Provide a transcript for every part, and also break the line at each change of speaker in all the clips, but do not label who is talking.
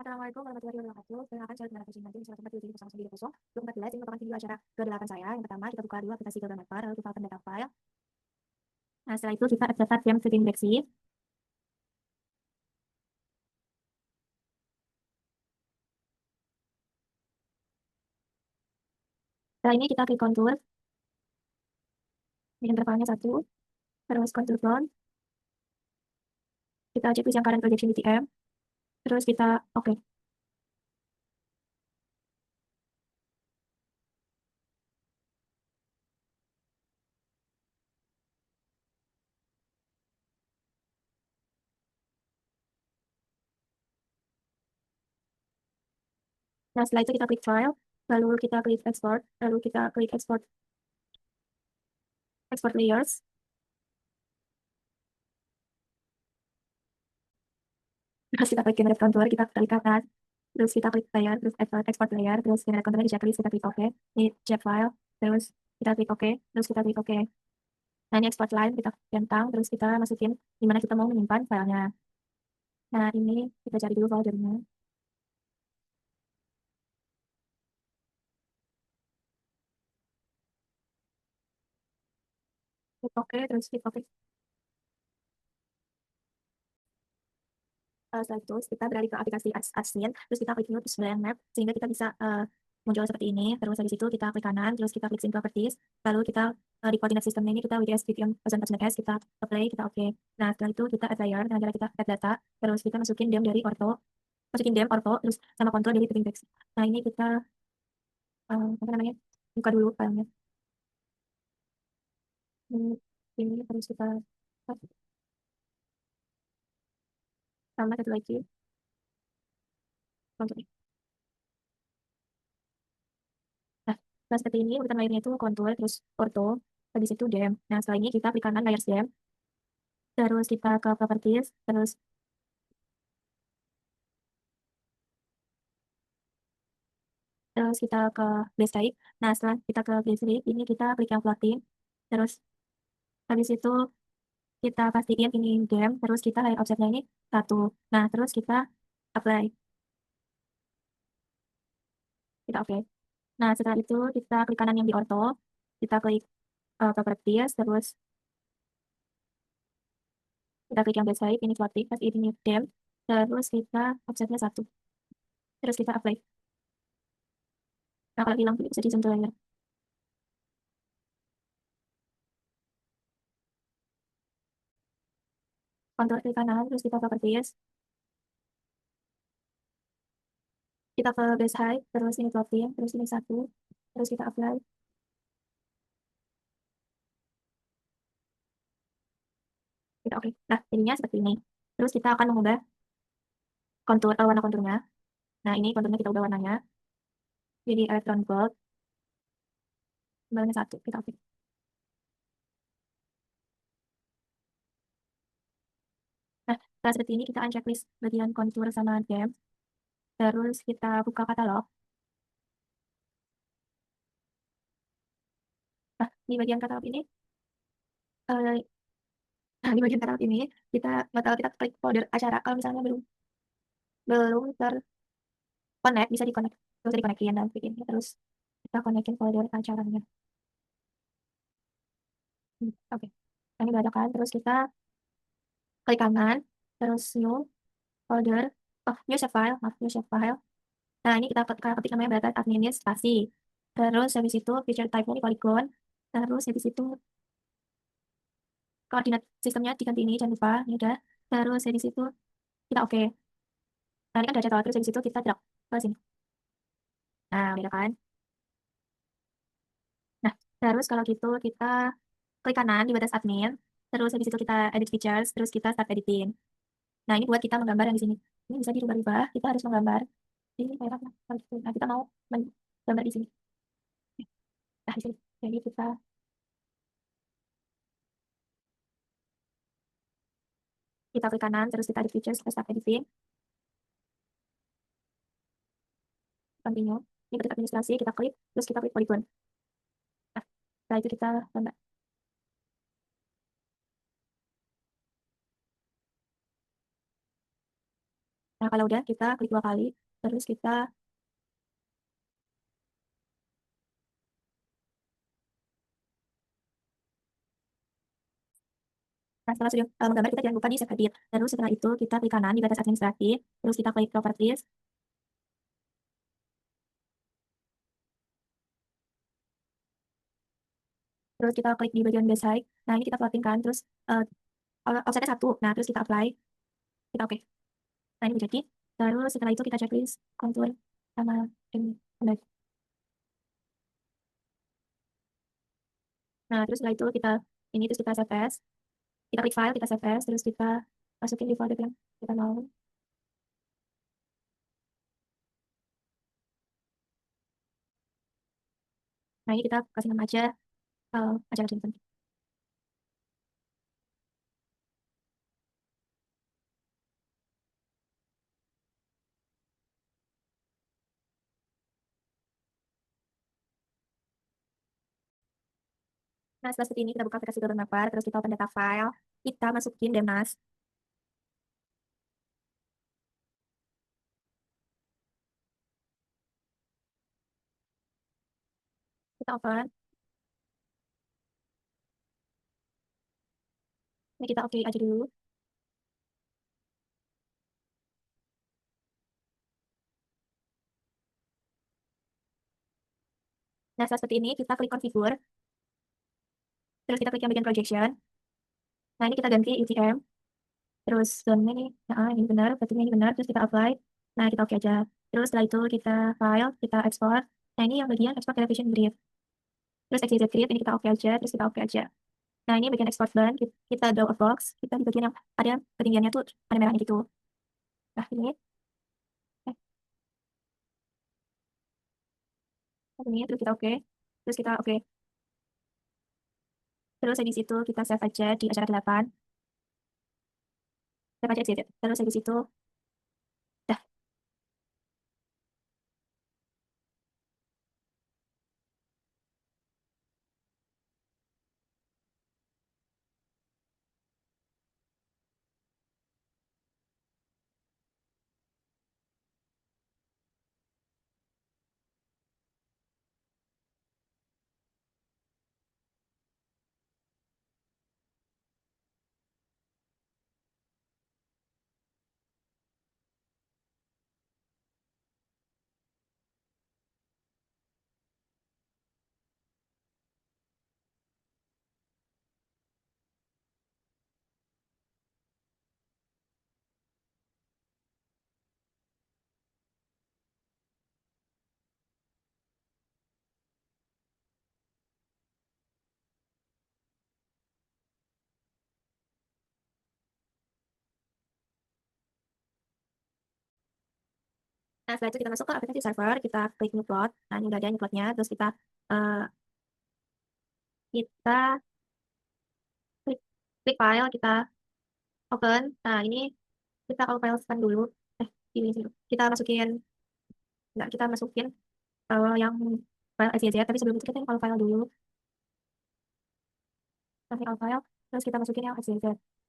Assalamualaikum warahmatullahi wabarakatuh. Perkenalkan saya Gimana Kucing nanti di tempat 71010 2014 ini merupakan video acara ke-8 saya. Yang pertama kita buka dulu aplikasi Google Mapper, lalu kita open data file. Nah setelah itu kita accept game setting deteksi. Setelah ini kita klik contour, di intervalnya 1, terus contour zone. Kita checklist yang current projection DTM, terus kita oke. Nah setelah itu kita klik file, lalu kita klik export, lalu kita klik export layers. Terus kita klik generate contour, kita klik kanan, terus kita klik layer, terus export layer, terus generate contour di checklist, kita klik OK, ini shape file, terus kita klik OK, terus kita klik OK. Nah ini export line, kita centang, terus kita masukin di mana kita mau menyimpan filenya. Nah ini kita cari dulu foldernya. Klik OK, terus klik OK. Setelah itu kita beralih ke aplikasi admin, terus kita klik new to blank map, sehingga kita bisa muncul seperti ini. Terus habis itu kita klik kanan, terus kita klik sync properties, lalu kita di coordinate systemnya ini kita WDS VPN %% kita apply, kita oke. Nah setelah itu kita add layer, dengan cara kita add data, terus kita masukin dem dari ortho, masukin dem ortho, terus sama kontrol dari piping text. Nah ini kita apa namanya, buka dulu filenya. Ini terus kita tambah satu lagi contohnya. Nah, setelah seperti ini urutan layernya itu contour, terus ortho, habis itu dem. Nah setelah ini kita klik kanan layers dem, terus kita ke properties, terus kita ke base type. Nah setelah kita ke base type ini kita klik yang floating, terus habis itu kita pastiin ini dem, terus kita hide offsetnya ini 1. Nah terus kita apply, kita oke. Nah setelah itu kita klik kanan yang di ortho, kita klik properties, terus kita klik yang base type ini floating, pas ini dem, terus kita offsetnya 1, terus kita apply. Nah kalau hilang bisa disentuh layer. Kontrol klik kanan, terus kita properties, kita ke base height, terus ini floating, terus ini 1, terus kita apply. Kita oke. Nah jadinya seperti ini. Terus kita akan mengubah kontur warna konturnya. Nah ini konturnya kita ubah warnanya jadi electron gold, kembalinya 1, kita oke. Nah setelah seperti ini kita unchecklist bagian kontur sama gem, terus kita buka katalog. Nah di bagian katalog ini eh, nah, di bagian katalog ini kita bakal kita klik folder acara kalau misalnya belum belum terconnect, bisa dikonek, terus dikonekin dan bikin terus kita konekin folder acaranya. Oke. Nah, ini udah ada kan, terus kita klik kanan, terus new folder, new shape file, maaf, new shape file. Nah ini kita ketik namanya berarti administrasi, terus habis itu feature type-nya di polygon, terus habis itu koordinat sistemnya diganti ini, jangan lupa, ini udah. Terus habis itu kita oke. Nah ini kan udah jadwal, terus habis itu kita drag ke sini. Nah udah kan. Nah terus kalau gitu kita klik kanan di batas admin, terus habis itu kita edit features, terus kita start editing. Nah ini buat kita menggambar yang di sini. Ini bisa dirubah-rubah, kita harus menggambar ini kayak apa. Nah kita mau menggambar di sini. Nah di sini. Jadi kita klik kanan, terus kita edit features, kita start editing, continue. Ini ketik administrasi, kita klik, terus kita klik polygon. Nah, setelah itu kita gambar. Nah, kalau udah kita klik 2 kali, terus kita nah, setelah sudah, menggambar, kita jangan lupa di save edit. Terus setelah itu kita klik kanan di batas administratif, terus kita klik properties, terus kita klik di bagian basic. Nah, ini kita plotting kan, terus, offset-nya 1. Nah, terus kita apply, kita oke. Nah, ini udah jadi. Terus setelah itu kita checklist, contour, sama ini. Nah, terus setelah itu kita ini, terus kita save as, kita klik file, kita save as, terus kita masukin di folder yang kita mau. Nah, ini kita kasih nama aja, acara Clinton. Nah, setelah seperti ini kita buka aplikasi Google Mapper, terus kita open data file, kita masukin Demnas, kita open, ini kita oke aja dulu. Nah, setelah seperti ini kita klik configure, terus kita klik yang bagian projection. Nah, ini kita ganti UTM, terus zone-nya ini, nah, ini benar, berarti ini benar, terus kita apply. Nah, kita oke aja. Terus setelah itu kita file, kita export. Nah, ini yang bagian export television brief. Terus XYZ grid, ini kita oke aja, terus kita oke aja. Nah, ini bagian export ban, kita draw a box, kita di bagian yang ada ketinggiannya tuh ada merahnya gitu. Nah, eh, ini, terus kita oke. Terus kita oke. Terus habis itu kita save aja di acara 8. Save aja XYZ. Terus habis itu, dah. Nah, setelah itu kita masuk ke aplikasi server, kita klik new plot. Nah, ini udah ada new plotnya. Terus eh, kita klik, klik file, kita open. Nah, ini kita all file scan dulu. Ini sih. Kita masukin, enggak, kita masukin yang file XYZ, tapi sebelum itu kita all file dulu. Nanti all file, terus kita masukin yang XYZ.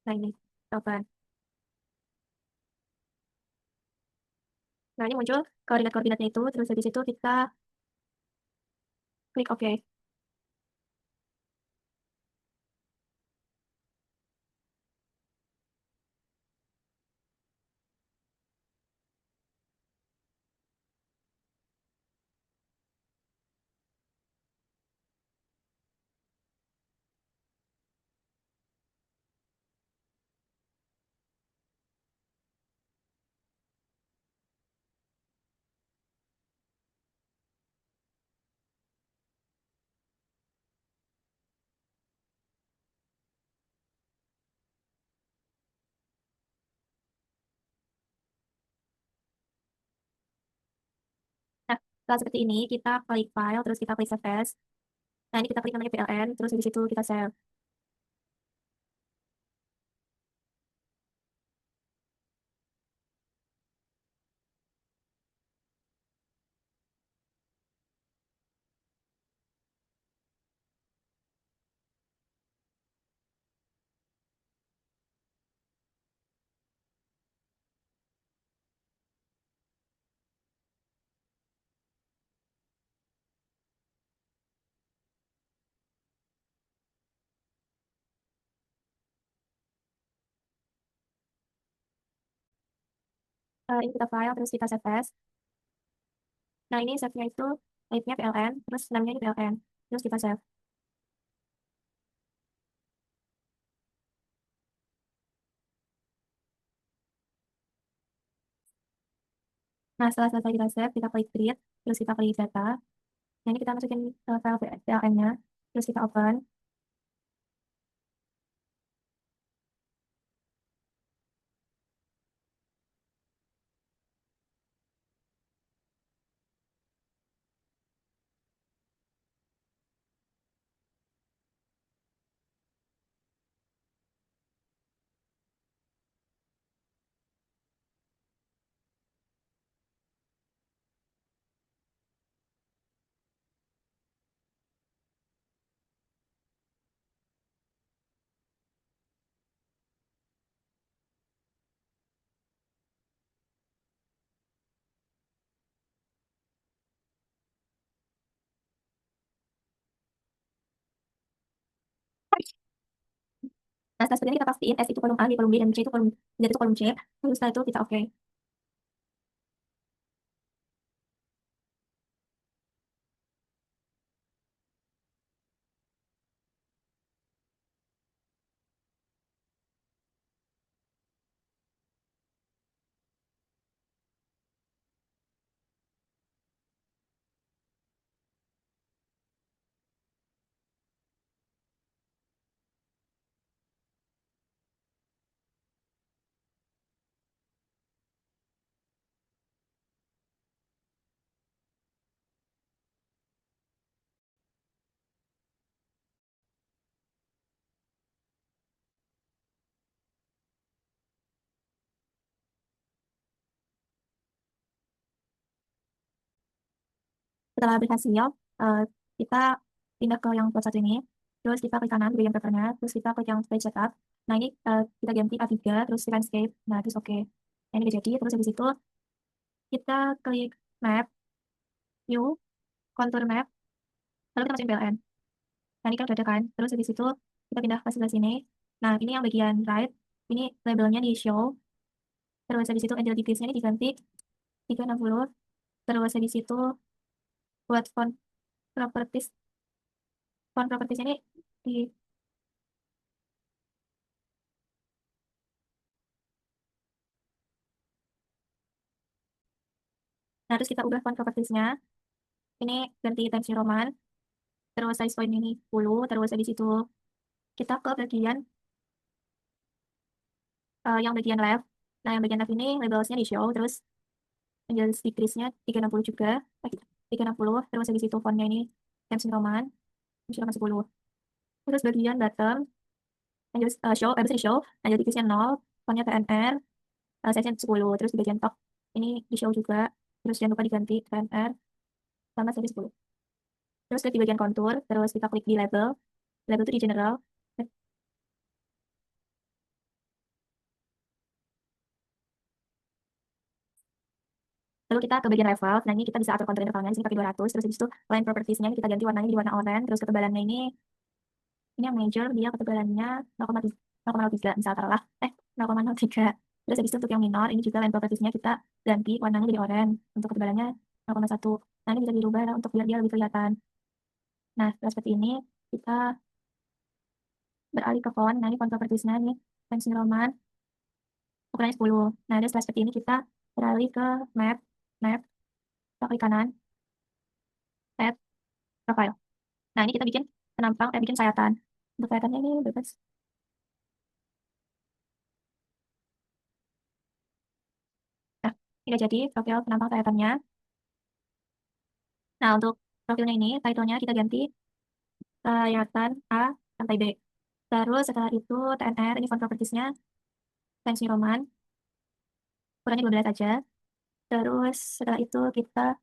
Nah, ini, kita open. Nah, ini muncul koordinat-koordinatnya itu, terus habis itu kita klik OK. Nah, setelah seperti ini, kita klik file, terus kita klik save as. Nah, ini kita klik namanya PLN, terus habis itu kita save. Ini kita file, terus kita save as. Nah, ini save-nya itu type-nya PLN, terus namanya ini PLN, terus kita save. Nah, setelah selesai kita save, kita klik create, terus kita klik data. Nah, ini kita masukin file PLN-nya, terus kita open. Nah, setelah seperti ini kita pastiin S itu kolom A, Y kolom B, dan C itu kolom Z itu kolom C. Terus setelah itu kita oke. Setelah berhasil, eh, kita pindah ke yang plot satu ini. Terus kita klik kanan di bagian papernya, terus kita klik yang page setup. Nah, ini kita ganti A3, terus landscape. Nah, terus oke. Nah, ini udah jadi. Terus habis itu kita klik map, new, contour map, lalu kita masukin PLN. Nah, ini kan udah ada kan. Terus habis itu kita pindah ke sebelah sini. Nah, ini yang bagian right, ini labelnya di show. Terus habis itu angel details-nya ini diganti 360. Terus habis itu buat properties, font properties ini di. Nah, terus kita ubah font propertiesnya. Ini ganti Times New Roman. Terus size point ini 10. Terus habis itu kita ke bagian yang bagian left. Nah, yang bagian left ini labelsnya di show. Terus angel decrease-nya 360 juga. 360. Terus habis itu fontnya ini Times New Roman. Times New Roman 10. Terus bagian bottom angel show, abis ini show. Angel decrease-nya 0. Fontnya TNR. Size-nya 10. Terus di bagian top ini di show juga. Terus jangan lupa diganti TNR sama size 10. Terus klik di bagian kontur, terus kita klik di label. Label itu di general. Lalu kita ke bagian level. Nah, ini kita bisa atur kontur intervalnya di sini pakai 200. Terus habis itu line propertiesnya kita ganti warnanya di warna oranye. Terus ketebalannya ini yang major dia ketebalannya 0,3 misal taruhlah. 0,03. Terus habis itu untuk yang minor ini juga line propertiesnya kita ganti warnanya jadi oranye. Untuk ketebalannya 0,1. Nah, ini bisa dirubah untuk biar dia lebih kelihatan. Nah, setelah seperti ini kita beralih ke font. Nah, ini font propertiesnya nih Times New Roman ukurannya 10. Nah, ada setelah seperti ini kita beralih ke map, map, kita klik kanan, add profile. Nah, ini kita bikin penampang, bikin sayatan. Untuk sayatannya ini bebas. Nah, ini udah jadi profil penampang sayatannya. Nah, untuk profilnya ini, title-nya kita ganti sayatan A sampai B. Terus setelah itu TNR, ini font properties-nya Times New Roman, ukurannya 12 aja. Terus setelah itu kita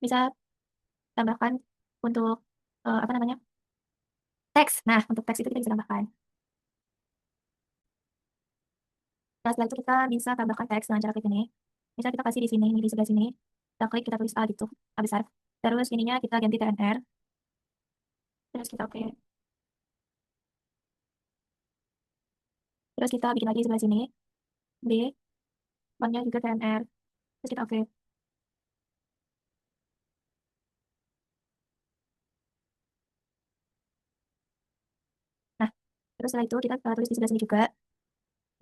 bisa tambahkan untuk apa namanya, teks. Nah, untuk teks itu kita bisa tambahkan. Nah, setelah itu kita bisa tambahkan teks dengan cara klik ini. Misal kita kasih di sini, ini di sebelah sini. Kita klik, kita tulis A gitu, A besar. Terus ininya kita ganti TNR. Terus kita oke. Terus kita bikin lagi di sebelah sini. D, fontnya juga TNR, terus kita oke. Nah, terus setelah itu kita tulis di sebelah sini juga,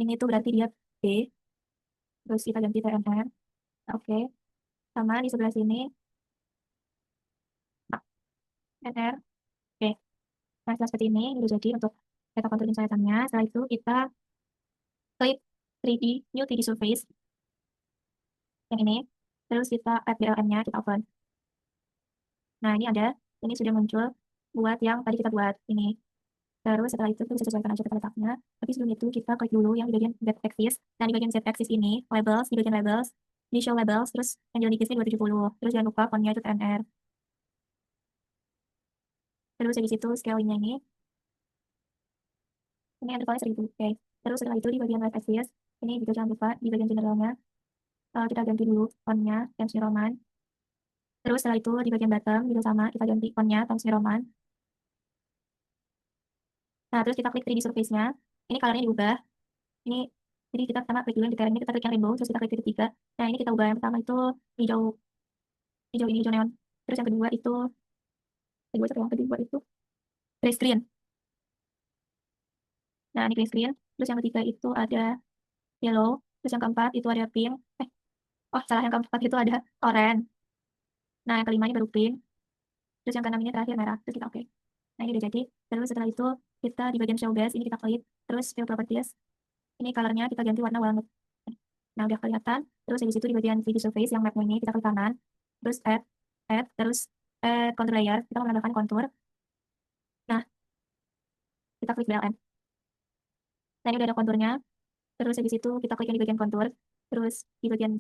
ini tuh berarti dia B, terus kita ganti TNR, oke. Sama di sebelah sini, TNR, oke. Nah, setelah seperti ini udah jadi untuk peta kontur insight-nya. Setelah itu kita klik 3D, New 3D Surface, yang ini. Terus kita add BLM-nya, kita open. Nah, ini ada, ini sudah muncul buat yang tadi kita buat, ini. Terus setelah itu kita bisa sesuaikan aja peta letaknya. Tapi sebelum itu kita klik dulu yang di bagian Z-axis. Nah, di bagian Z-axis ini, labels, di bagian labels, di show labels, terus yang di list 270. Terus jangan lupa fontnya itu TNR. Terus di situ scale-nya ini intervalnya 1000. Oke. Terus setelah itu di bagian right axis, ini juga jangan lupa di bagian generalnya, kita ganti dulu fontnya Times New Roman. Terus setelah itu di bagian bottom juga sama, kita ganti fontnya Times New Roman. Nah, terus kita klik 3D surface-nya. Ini color-nya diubah. Ini, jadi kita pertama klik dulu yang detail ini, kita klik yang rainbow, terus kita klik titik tiga. Nah, ini kita ubah. Yang pertama itu hijau, hijau ini, hijau neon. Terus yang kedua itu gray screen. Nah, ini gray screen. Terus yang ketiga itu ada yellow. Terus yang keempat itu ada pink. Oh, salah, yang keempat itu ada orange. Nah, yang kelima ini baru pink. Terus yang keenam ini terakhir merah. Terus kita oke. Nah, ini udah jadi. Terus setelah itu kita di bagian show base ini kita klik. Terus fill properties. Ini colornya kita ganti warna walnut. Nah, udah kelihatan. Terus di situ di bagian 3D surface yang mapnya ini kita klik kanan. Terus add, terus contour layer. Kita mau menambahkan kontur. Nah, kita klik BLM. Nah, ini udah ada konturnya. Terus di situ kita klik yang di bagian kontur. Terus di bagian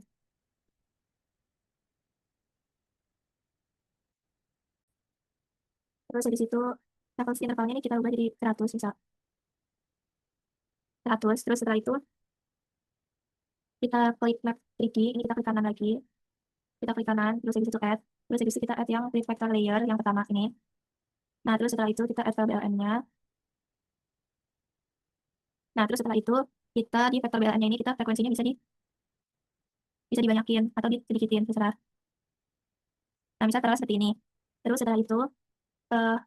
terus di situ level intervalnya ini kita ubah jadi 100 misal. 100. Terus setelah itu kita klik map 3D. Ini kita klik kanan lagi. Kita klik kanan. Terus di situ add. Terus di situ kita add yang reflector layer yang pertama ini. Nah, terus setelah itu kita add file BLM-nya. Nah, terus setelah itu kita di vektor BLM-nya ini kita frekuensinya bisa dibanyakin atau didikitin, terserah. Nah, bisa taruh seperti ini. Terus setelah itu, eh,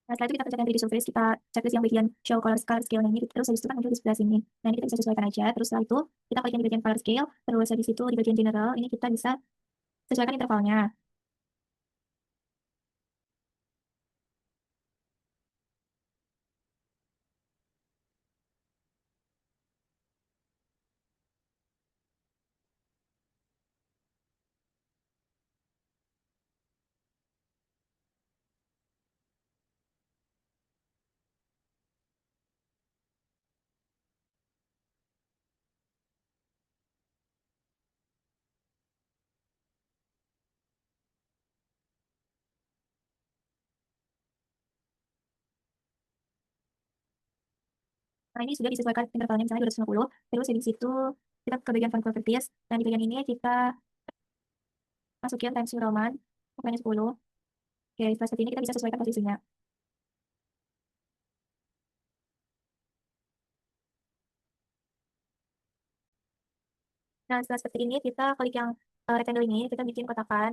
nah, setelah itu kita pencet yang 3D surface, kita checklist yang bagian show color scale ini, terus habis itu kan muncul di sebelah sini. Nah, ini kita bisa sesuaikan aja. Terus setelah itu kita klik yang di bagian color scale, terus habis itu di bagian general ini kita bisa sesuaikan intervalnya. Nah, ini sudah disesuaikan intervalnya misalnya 250. Terus di situ kita ke bagian font properties. Nah, di bagian ini kita masukin Times New Roman, pokoknya 10. Oke, setelah seperti ini kita bisa sesuaikan posisinya. Nah, setelah seperti ini kita klik yang rectangle ini, kita bikin kotakan.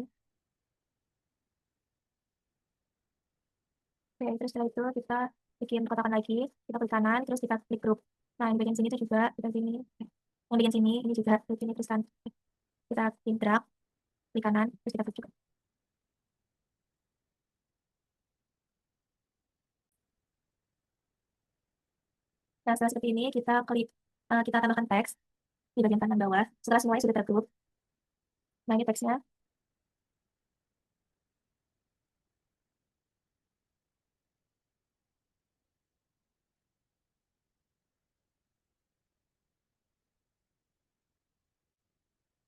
Oke, terus setelah itu kita bikin kotakan lagi, kita klik kanan, terus kita klik group. Nah, di bagian sini tuh juga, di bagian sini, yang bagian sini, ini juga, di sini terus kan, kita klik drag, klik kanan, terus kita klik juga. Nah, setelah seperti ini, kita klik, kita tambahkan teks di bagian kanan bawah, setelah semuanya sudah tergroup. Nah, ini teksnya.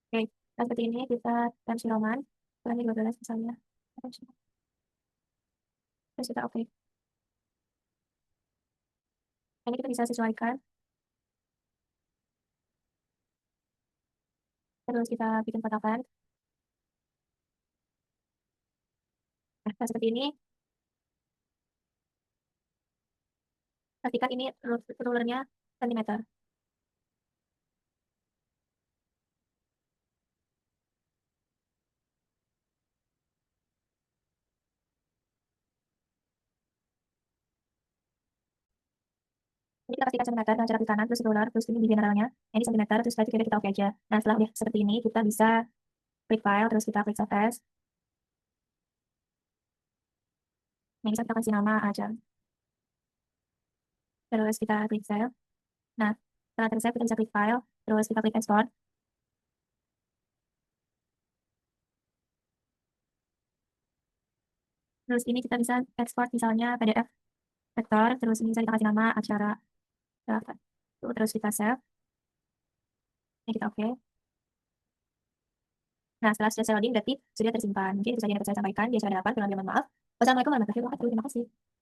Oke, nah seperti ini kita Times New Roman, ukurannya 12 misalnya. Terus kita oke. Ini kita bisa sesuaikan, terus kita bikin kotakan. Nah, seperti ini, pastikan ini rulernya sentimeter. Jadi kita pastikan sentimeter dengan cara klik kanan, terus ruler, terus ini di generalnya, ini sentimeter, terus setelah itu kita oke aja. Nah, setelah udah seperti ini, kita bisa klik file, terus kita klik save as. Nah, bisa kita kasih nama aja. Terus kita klik save. Nah, setelah tersave, kita bisa klik file, terus kita klik export. Terus ini kita bisa export misalnya PDF vektor, terus ini bisa kita kasih nama acara. Terus kita save, ini kita oke. Nah, setelah selesai loading berarti sudah tersimpan. Mungkin itu saja yang dapat saya sampaikan. Jika ada apa, kurang lebih mohon maaf. Wassalamualaikum warahmatullahi wabarakatuh. Terima kasih.